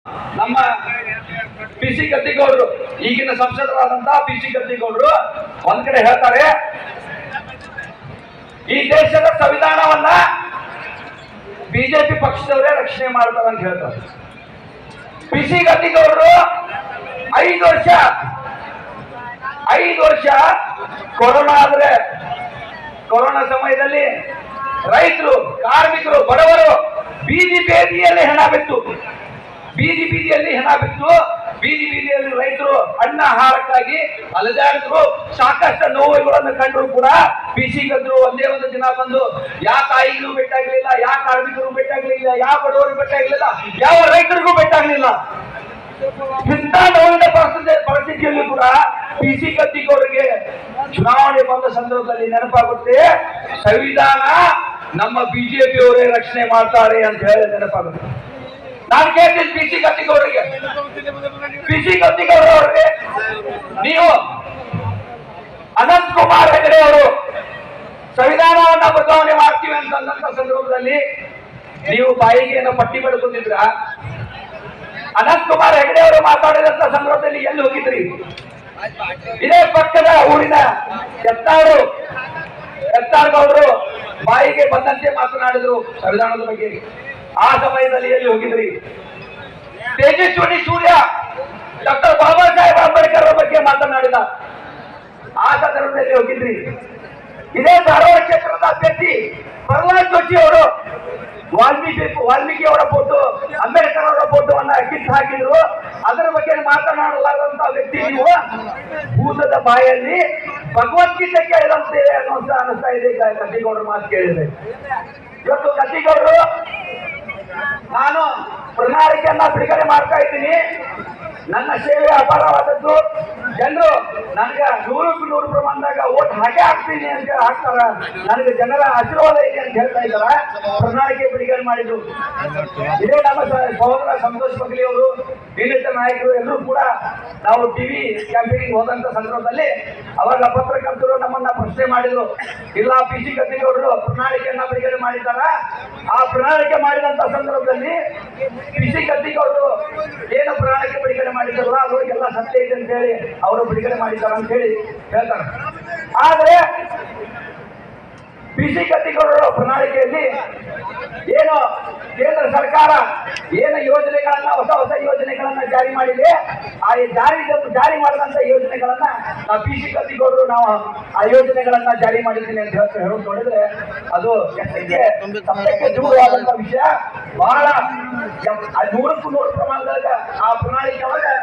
ನಮ್ಮ P C ಗದ್ದಿಗೌಡರು, ಈಗಿನ ಸಂಸದರಾದಂತಹ P C ಗದ್ದಿಗೌಡರು ಒಂದ್ ಕಡೆ ಹೇಳ್ತಾರೆ, ಈ ದೇಶದ ಸಂವಿಧಾನವನ್ನ ಬಿಜೆಪಿ ಪಕ್ಷದವರೇ ರಕ್ಷಣೆ ಮಾಡ್ತಾರೆ ಅಂತ ಹೇಳ್ತಾರೆ. ಪಿ ಸಿ ಗದ್ದಿಗೌಡರು 5 ವರ್ಷ ಕೊರೋನಾ ಆದ್ರೆ, ಕೊರೋನಾ ಸಮಯದಲ್ಲಿ ರೈತರು, ಕಾರ್ಮಿಕರು, ಬಡವರು ಬೀದಿ ಬೀದಿಯಲ್ಲಿ ಹೆಣ ಬಿತ್ತು, ಬೀದಿಯಲ್ಲಿ ರೈತರು ಅನ್ನ ಆಹಾರಕ್ಕಾಗಿ ಅಲೆದಾಡಿದ್ರು. ಸಾಕಷ್ಟು ನೋವುಗಳನ್ನು ಕಂಡ್ರು ಕೂಡ ಪಿ ಸಿ ಗದ್ರು ಒಂದೇ ಒಂದು ದಿನ ಬಂದು ಯಾವ ತಾಯಿಗೂ ಭೇಟಿಯಾಗಲಿಲ್ಲ, ಯಾವ ಕಾರ್ಮಿಕರು ಭೇಟಿಯಾಗಲಿಲ್ಲ, ಯಾವ ಬಡವರಿಗೂ ಭೇಟಿಯಾಗಲಿಲ್ಲ, ಯಾವ ರೈತರಿಗೂ ಭೇಟಿಯಾಗಲಿಲ್ಲ. ಇಂಥ ನೋವಿನ ಪರಿಸ್ಥಿತಿಯಲ್ಲಿ ಕೂಡ ಪಿ ಸಿ ಗದ್ದಿಗೌಡರಿಗೆ ಚುನಾವಣೆ ಬಂದ ಸಂದರ್ಭದಲ್ಲಿ ನೆನಪಾಗುತ್ತೆ, ಸಂವಿಧಾನ ನಮ್ಮ ಬಿಜೆಪಿಯವರೇ ರಕ್ಷಣೆ ಮಾಡ್ತಾರೆ ಅಂತ ಹೇಳಿ ನೆನಪಾಗುತ್ತೆ. ನಾನು ಕೇಳ್ತೀನಿ ಪಿ ಸಿ ಗದ್ದಿಗೌಡರಿಗೆ, ನೀವು ಅನಂತ್ ಕುಮಾರ್ ಹೆಗಡೆ ಅವರು ಸಂವಿಧಾನವನ್ನ ಬದಲಾವಣೆ ಮಾಡ್ತೀವಿ ಅಂತಂದಂತ ಸಂದರ್ಭದಲ್ಲಿ ನೀವು ಬಾಯಿಗೆ ಏನೋ ಪಟ್ಟಿ ಬಡ್ಕೊಂಡಿದ್ರ? ಅನಂತ್ ಕುಮಾರ್ ಹೆಗಡೆ ಅವರು ಮಾತಾಡಿದಂತ ಸಂದರ್ಭದಲ್ಲಿ ಎಲ್ಲಿ ಹೋಗಿದ್ರಿ? ಇದೇ ಪಕ್ಕದ ಊರಿನ ಎತ್ತಾರ್ ಗೌಡರು ಬಾಯಿಗೆ ಬಂದಂತೆ ಮಾತನಾಡಿದ್ರು ಸಂವಿಧಾನದ ಬಗ್ಗೆ. ಆ ಸಮಯದಲ್ಲಿ ಎಲ್ಲಿ ಹೋಗಿದ್ರಿ? ತೇಜಸ್ವಿನಿ ಸೂರ್ಯ ಡಾಕ್ಟರ್ ಬಾಬಾ ಸಾಹೇಬ್ ಅಂಬೇಡ್ಕರ್ ಬಗ್ಗೆ ಮಾತನಾಡಿದ, ಆ ಸಂದರ್ಭದಲ್ಲಿ ಹೋಗಿದ್ರಿ? ಇದೇ ಧಾರವಾಡ ಕ್ಷೇತ್ರದ ಅಭ್ಯರ್ಥಿ ಪ್ರಹ್ಲಾದ್ ಜೋಶಿ ಅವರು ವಾಲ್ಮೀಕಿ ಅವರ ಫೋಟೋ, ಅಂಬೇಡ್ಕರ್ ಅವರ ಫೋಟೋವನ್ನ ಕಿತ್ತು ಹಾಕಿದ್ರು. ಅದರ ಬಗ್ಗೆ ಮಾತನಾಡಲಾದಂತಹ ವ್ಯಕ್ತಿ ನೀವು ಭೂತದ ಬಾಯಲ್ಲಿ ಭಗವದ್ಗೀತೆ ಕೇಳಿದಂತೆ ಅನ್ನುವಂತ ಅನಿಸ್ತಾ ಇದೆ. ಗದ್ದಿಗೌಡರು ಮಾತು ಕೇಳಿದ್ರೆ ಇವತ್ತು ಗದ್ದಿಗೌಡರು, ನಾನು ಪ್ರಣಾಳಿಕೆಯನ್ನ ಬಿಡುಗಡೆ ಮಾಡ್ತಾ ಇದ್ದೀನಿ, ನನ್ನ ಸೇವೆ ಅಪಾರವಾದದ್ದು, ಜನರು ನನಗೆ 100% ಪ್ರಮಾಣದಾಗ ಓಟ್ ಹಾಕ್ತೀನಿ ಅಂತ ಹಾಕ್ತಾರ, ನನಗೆ ಜನರ ಆಶೀರ್ವಾದ ಇದೆ ಅಂತ ಹೇಳ್ತಾ ಇದ್ದಾರ. ಪ್ರಣಾಳಿಕೆ ಬಿಡುಗಡೆ ಮಾಡಿದ್ರು. ಇದೇ ನಮ್ಮ ಸಹೋದರ ಸಂತೋಷ್ ಬಗ್ಲಿ ಅವರು, ಇನ್ನಿತರ ನಾಯಕರು ಎಲ್ಲರೂ ಕೂಡ ನಾವು ಟಿವಿ ಕ್ಯಾಂಪೇನಿಂಗ್ ಹೋದಂತ ಸಂದರ್ಭದಲ್ಲಿ ಅವಾಗ ಪತ್ರಕರ್ತರು ನಮ್ಮನ್ನ ಪ್ರಶ್ನೆ ಮಾಡಿದ್ರು, ಇಲ್ಲ ಪಿ ಸಿ ಗದ್ದಿಗೌಡರು ಪ್ರಣಾಳಿಕೆಯನ್ನ ಬಿಡುಗಡೆ ಮಾಡಿದ್ದಾರ, ಆ ಪ್ರಣಾಳಿಕೆ ಮಾಡಿದಂತ ಸಂದರ್ಭದಲ್ಲಿ ಪಿ ಸಿ ಗದ್ದಿಗೌಡರು ಏನು ಪ್ರಣಾಳಿಕೆ ಬಿಡುಗಡೆ ಮಾಡಿದಾರಲ್ಲ ಅದು ಎಲ್ಲ ಸತ್ಯ ಇದೆ ಅಂತ ಹೇಳಿ ಅವರು ಬಿಡುಗಡೆ ಮಾಡಿದ್ದಾರೆ ಅಂತ ಹೇಳಿ ಹೇಳ್ತಾರೆ. ಆದ್ರೆ ಪಿ ಸಿ ಗದ್ದಿಗೌಡರು ಪ್ರಣಾಳಿಕೆಯಲ್ಲಿ ಏನು ಕೇಂದ್ರ ಸರ್ಕಾರ ಏನು ಯೋಜನೆಗಳನ್ನ ಹೊಸ ಯೋಜನೆಗಳನ್ನ ಜಾರಿ ಮಾಡಿದೆ, ಆ ಜಾರಿ ಮಾಡಿದಂತ ಯೋಜನೆಗಳನ್ನ ಪಿ ಸಿ ಗದ್ದಿಗೌಡರು ನಾವು ಆ ಯೋಜನೆಗಳನ್ನ ಜಾರಿ ಮಾಡಿದ್ದೀನಿ ಅಂತ ಹೇಳೋದು ನೋಡಿದ್ರೆ ಅದು ಸತ್ಯಕ್ಕೆ ದೂರವಾದಂತ ವಿಷಯ. ಬಹಳ 100% ಪ್ರಮಾಣದಾಗ ಆ ಪ್ರಣಾಳಿಕೆ ಒಳಗೆ